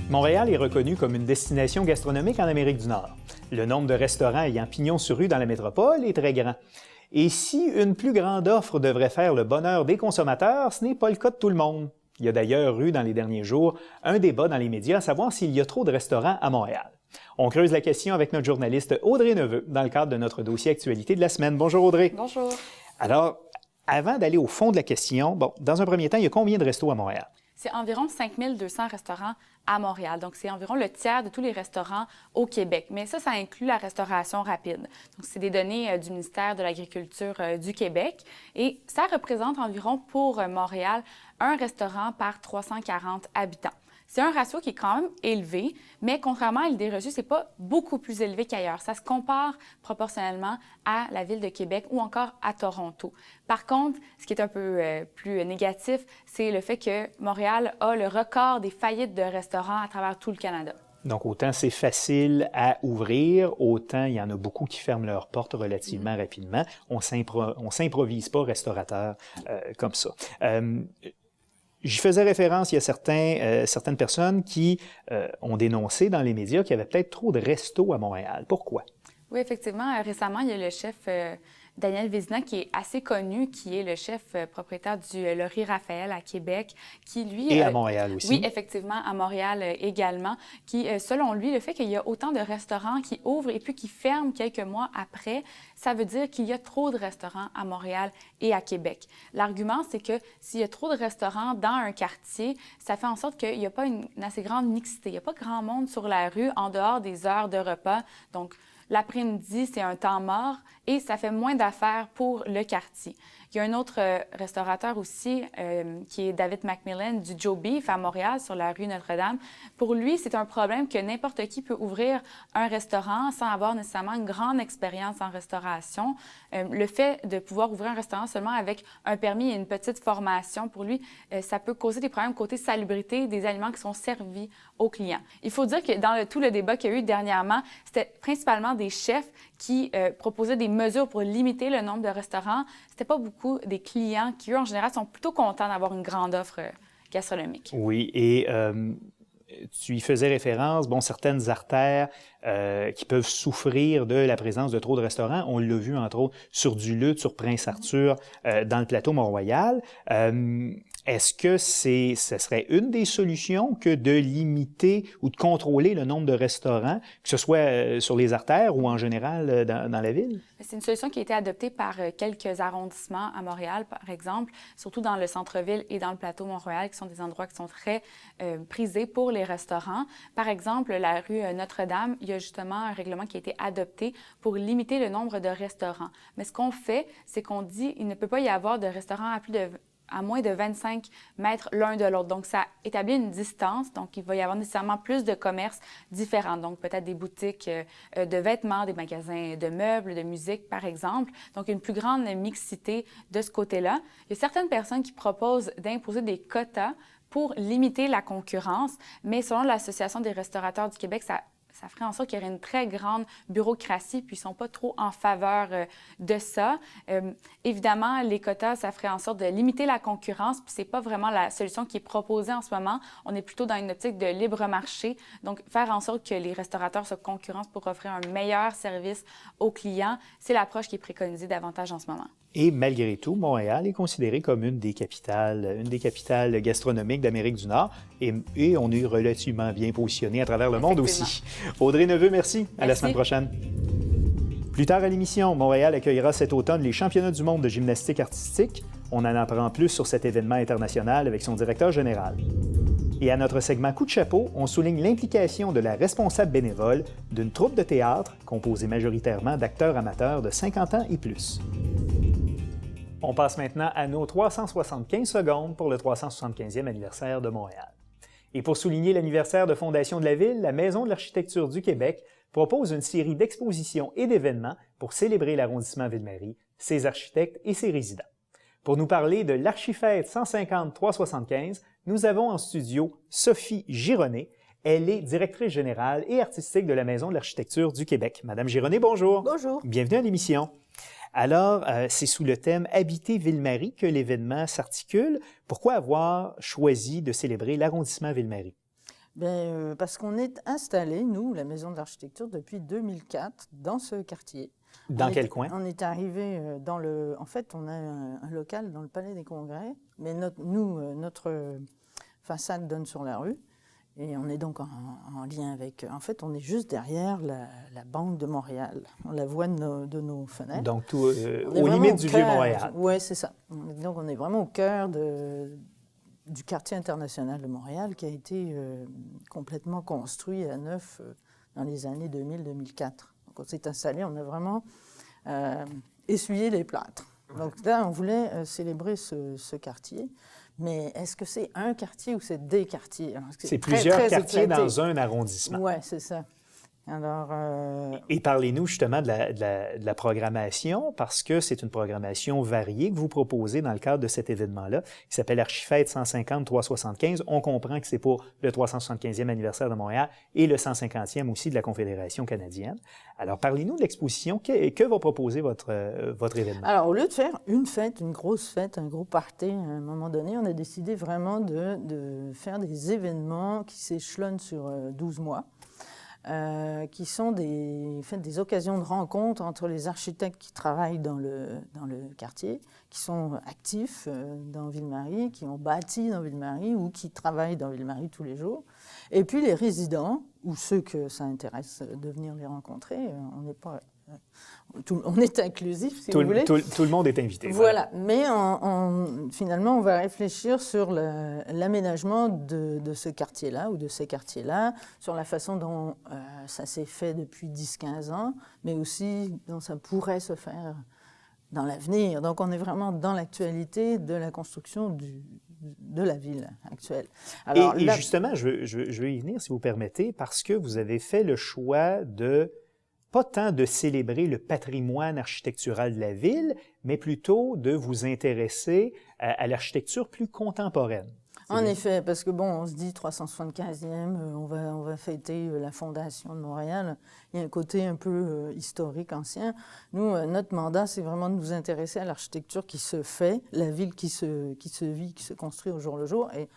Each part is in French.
Montréal est reconnu comme une destination gastronomique en Amérique du Nord. Le nombre de restaurants ayant pignon sur rue dans la métropole est très grand. Et si une plus grande offre devrait faire le bonheur des consommateurs, ce n'est pas le cas de tout le monde. Il y a d'ailleurs eu dans les derniers jours un débat dans les médias à savoir s'il y a trop de restaurants à Montréal. On creuse la question avec notre journaliste Audrey Neveu dans le cadre de notre dossier Actualité de la semaine. Bonjour Audrey. Bonjour. Alors, avant d'aller au fond de la question, dans un premier temps, il y a combien de restos à Montréal? C'est environ 5200 restaurants à Montréal. Donc, c'est environ le tiers de tous les restaurants au Québec. Mais ça inclut la restauration rapide. Donc, c'est des données du ministère de l'Agriculture du Québec. Et ça représente environ pour Montréal un restaurant par 340 habitants. C'est un ratio qui est quand même élevé, mais contrairement à l'idée reçue, ce n'est pas beaucoup plus élevé qu'ailleurs. Ça se compare proportionnellement à la ville de Québec ou encore à Toronto. Par contre, ce qui est un peu plus négatif, c'est le fait que Montréal a le record des faillites de restaurants à travers tout le Canada. Donc, autant c'est facile à ouvrir, autant il y en a beaucoup qui ferment leurs portes relativement rapidement. On s'improvise pas restaurateur comme ça. J'y faisais référence, il y a certaines personnes qui ont dénoncé dans les médias qu'il y avait peut-être trop de restos à Montréal. Pourquoi? Oui, effectivement. Récemment, il y a le chef Daniel Vézina, qui est assez connu, qui est le chef propriétaire du Laurier Raphaël à Québec, qui lui... Et à Montréal aussi. Oui, effectivement, à Montréal également, qui, selon lui, le fait qu'il y a autant de restaurants qui ouvrent et puis qui ferment quelques mois après, ça veut dire qu'il y a trop de restaurants à Montréal et à Québec. L'argument, c'est que s'il y a trop de restaurants dans un quartier, ça fait en sorte qu'il n'y a pas une assez grande mixité. Il n'y a pas grand monde sur la rue en dehors des heures de repas. Donc, l'après-midi, c'est un temps mort et ça fait moins d'affaires pour le quartier. Il y a un autre restaurateur aussi qui est David McMillan du Joe Beef à Montréal sur la rue Notre-Dame. Pour lui, c'est un problème que n'importe qui peut ouvrir un restaurant sans avoir nécessairement une grande expérience en restauration. Le fait de pouvoir ouvrir un restaurant seulement avec un permis et une petite formation, pour lui, ça peut causer des problèmes côté salubrité des aliments qui sont servis aux clients. Il faut dire que dans tout le débat qu'il y a eu dernièrement, c'était principalement des chefs qui proposaient des mesures pour limiter le nombre de restaurants. C'était pas beaucoup des clients qui, eux, en général, sont plutôt contents d'avoir une grande offre gastronomique. Oui, et tu y faisais référence, certaines artères qui peuvent souffrir de la présence de trop de restaurants. On l'a vu, entre autres, sur du Lutte, sur Prince-Arthur, dans le plateau Mont-Royal. Est-ce que ce serait une des solutions que de limiter ou de contrôler le nombre de restaurants, que ce soit sur les artères ou en général dans la ville? C'est une solution qui a été adoptée par quelques arrondissements à Montréal, par exemple, surtout dans le centre-ville et dans le plateau Mont-Royal, qui sont des endroits qui sont très prisés pour les restaurants. Par exemple, la rue Notre-Dame, il y a justement un règlement qui a été adopté pour limiter le nombre de restaurants. Mais ce qu'on fait, c'est qu'on dit qu'il ne peut pas y avoir de restaurants à moins de 25 mètres l'un de l'autre. Donc, ça établit une distance. Donc, il va y avoir nécessairement plus de commerces différents. Donc, peut-être des boutiques de vêtements, des magasins de meubles, de musique, par exemple. Donc, une plus grande mixité de ce côté-là. Il y a certaines personnes qui proposent d'imposer des quotas pour limiter la concurrence, mais selon l'Association des restaurateurs du Québec, ça ferait en sorte qu'il y aurait une très grande bureaucratie, puis ils ne sont pas trop en faveur de ça. Évidemment, les quotas, ça ferait en sorte de limiter la concurrence, puis ce n'est pas vraiment la solution qui est proposée en ce moment. On est plutôt dans une optique de libre marché, donc faire en sorte que les restaurateurs se concurrencent pour offrir un meilleur service aux clients, c'est l'approche qui est préconisée davantage en ce moment. Et malgré tout, Montréal est considérée comme une des capitales gastronomiques d'Amérique du Nord et on est relativement bien positionné à travers le monde aussi. Audrey Neveu, merci. À la semaine prochaine. Plus tard à l'émission, Montréal accueillera cet automne les championnats du monde de gymnastique artistique. On en apprend plus sur cet événement international avec son directeur général. Et à notre segment Coup de chapeau, on souligne l'implication de la responsable bénévole d'une troupe de théâtre composée majoritairement d'acteurs amateurs de 50 ans et plus. On passe maintenant à nos 375 secondes pour le 375e anniversaire de Montréal. Et pour souligner l'anniversaire de fondation de la ville, la Maison de l'architecture du Québec propose une série d'expositions et d'événements pour célébrer l'arrondissement Ville-Marie, ses architectes et ses résidents. Pour nous parler de l'Archifête 150-375, nous avons en studio Sophie Gironnet. Elle est directrice générale et artistique de la Maison de l'architecture du Québec. Madame Gironnet, bonjour. Bonjour. Bienvenue à l'émission. Alors, c'est sous le thème « Habiter Ville-Marie » que l'événement s'articule. Pourquoi avoir choisi de célébrer l'arrondissement Ville-Marie? Parce qu'on est installé, nous, la Maison de l'Architecture, depuis 2004, dans ce quartier. Dans quel coin? On est arrivé dans le... En fait, on a un local dans le Palais des Congrès, mais notre façade donne sur la rue. Et on est donc en lien avec... En fait, on est juste derrière la Banque de Montréal. On la voit de nos fenêtres. Donc, aux limites du Vieux-Montréal. Oui, c'est ça. Donc, on est vraiment au cœur du quartier international de Montréal qui a été complètement construit à neuf dans les années 2000-2004. Donc, on s'est installé, on a vraiment essuyé les plâtres. Donc là, on voulait célébrer ce quartier. Mais est-ce que c'est un quartier ou c'est des quartiers? C'est plusieurs quartiers dans un arrondissement. Oui, c'est ça. Alors, Et parlez-nous justement de la programmation, parce que c'est une programmation variée que vous proposez dans le cadre de cet événement-là, qui s'appelle Archifête 150-375. On comprend que c'est pour le 375e anniversaire de Montréal et le 150e aussi de la Confédération canadienne. Alors, parlez-nous de l'exposition. Que va proposer votre événement? Alors, au lieu de faire une fête, une grosse fête, un gros party, à un moment donné, on a décidé vraiment de faire des événements qui s'échelonnent sur 12 mois. Qui sont des occasions de rencontre entre les architectes qui travaillent dans le quartier, qui sont actifs dans Ville-Marie, qui ont bâti dans Ville-Marie ou qui travaillent dans Ville-Marie tous les jours, et puis les résidents ou ceux que ça intéresse de venir les rencontrer. On n'est pas... on est inclusif, si vous voulez. Tout le monde est invité. Voilà. Mais finalement, on va réfléchir sur l'aménagement de ce quartier-là ou de ces quartiers-là, sur la façon dont ça s'est fait depuis 10-15 ans, mais aussi dont ça pourrait se faire dans l'avenir. Donc, on est vraiment dans l'actualité de la construction de la ville actuelle. Alors, et justement, je veux y venir, si vous permettez, parce que vous avez fait le choix de... pas tant de célébrer le patrimoine architectural de la ville, mais plutôt de vous intéresser à l'architecture plus contemporaine. En effet, parce que bon, on se dit 375e, on va fêter la fondation de Montréal. Il y a un côté un peu historique, ancien. Nous, notre mandat, c'est vraiment de nous intéresser à l'architecture qui se fait, la ville qui se vit, qui se construit au jour le jour. Et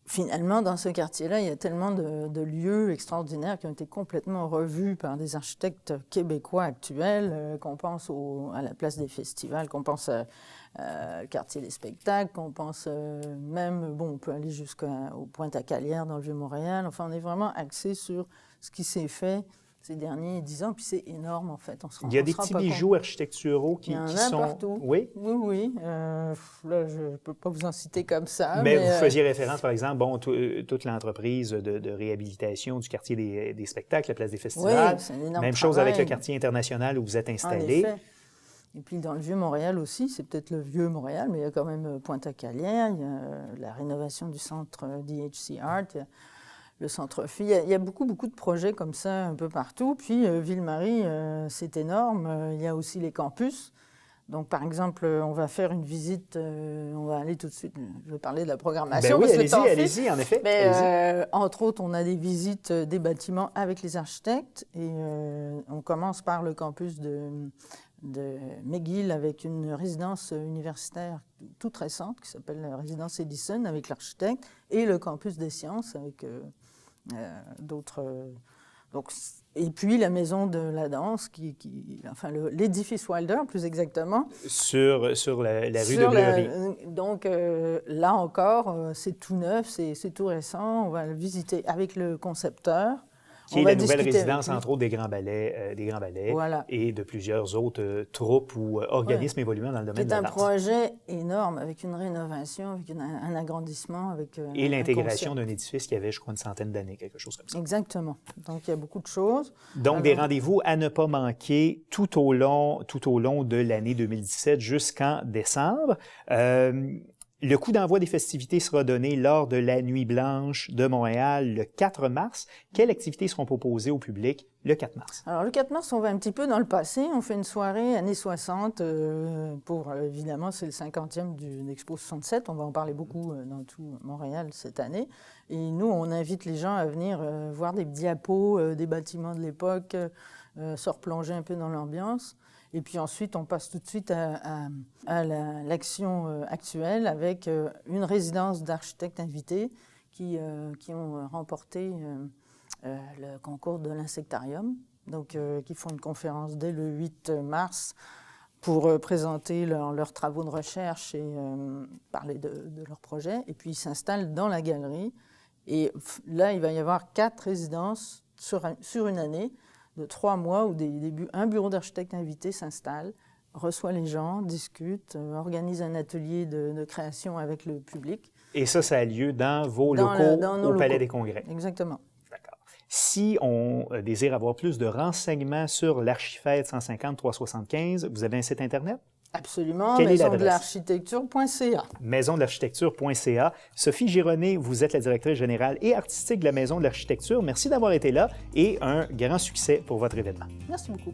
finalement, dans ce quartier-là, il y a tellement de lieux extraordinaires qui ont été complètement revus par des architectes québécois actuels, qu'on pense à la place des festivals, qu'on pense au quartier des spectacles, qu'on pense même, on peut aller jusqu'au Pointe-à-Calière dans le Vieux-Montréal. Enfin, on est vraiment axé sur ce qui s'est fait ces derniers 10 ans, puis c'est énorme, en fait. Il y a des petits bijoux architecturaux qui sont... Il y en a partout. Oui? Oui. Là, je ne peux pas vous en citer comme ça. Mais vous faisiez référence, par exemple, toute l'entreprise de réhabilitation du quartier des spectacles, la place des festivals. Oui, c'est un énorme Même chose avec le quartier international où vous êtes installé. En effet. Et puis dans le Vieux-Montréal aussi, c'est peut-être le Vieux-Montréal, mais il y a quand même Pointe-à-Calière, il y a la rénovation du centre DHC Art, le centre-Phi. Il y a beaucoup de projets comme ça un peu partout. Puis Ville-Marie, c'est énorme. Il y a aussi les campus. Donc, par exemple, on va faire une visite, on va aller tout de suite, je vais parler de la programmation. Oui, allez-y, en effet. Entre autres, on a des visites des bâtiments avec les architectes et on commence par le campus de McGill avec une résidence universitaire toute récente qui s'appelle la résidence Edison avec l'architecte et le campus des sciences avec d'autres... et puis la maison de la danse, enfin l'édifice Wilder plus exactement. Sur la rue de Bleury. Donc là encore, c'est tout neuf, c'est tout récent. On va le visiter avec le concepteur. Qui est la nouvelle résidence, entre autres, des Grands Ballets voilà. Et de plusieurs autres troupes ou organismes évoluant dans le domaine de la danse. C'est un projet énorme, avec une rénovation, avec un agrandissement. Et l'intégration d'un édifice qui avait, je crois, une centaine d'années, quelque chose comme ça. Exactement. Donc, il y a beaucoup de choses. Donc, des rendez-vous à ne pas manquer tout au long de l'année 2017 jusqu'en décembre. Le coup d'envoi des festivités sera donné lors de la Nuit blanche de Montréal le 4 mars. Quelles activités seront proposées au public le 4 mars? Alors, le 4 mars, on va un petit peu dans le passé. On fait une soirée années 60 évidemment, c'est le 50e de l'Expo 67. On va en parler beaucoup dans tout Montréal cette année. Et nous, on invite les gens à venir voir des diapos des bâtiments de l'époque, se replonger un peu dans l'ambiance. Et puis ensuite, on passe tout de suite à l'action actuelle avec une résidence d'architectes invités qui ont remporté le concours de l'insectarium, donc qui font une conférence dès le 8 mars pour présenter leurs travaux de recherche et parler de leurs projets. Et puis ils s'installent dans la galerie. Et là, il va y avoir 4 résidences sur une année de 3 mois où un bureau d'architecte invité s'installe, reçoit les gens, discute, organise un atelier de création avec le public. Et ça a lieu dans vos locaux au Palais des Congrès. Exactement. D'accord. Si on désire avoir plus de renseignements sur l'Archifête 150-375, vous avez un site Internet? Absolument, Quelle est l'adresse? maisondelarchitecture.ca. Maisondelarchitecture.ca. Sophie Gironnet, vous êtes la directrice générale et artistique de la Maison de l'Architecture. Merci d'avoir été là et un grand succès pour votre événement. Merci beaucoup.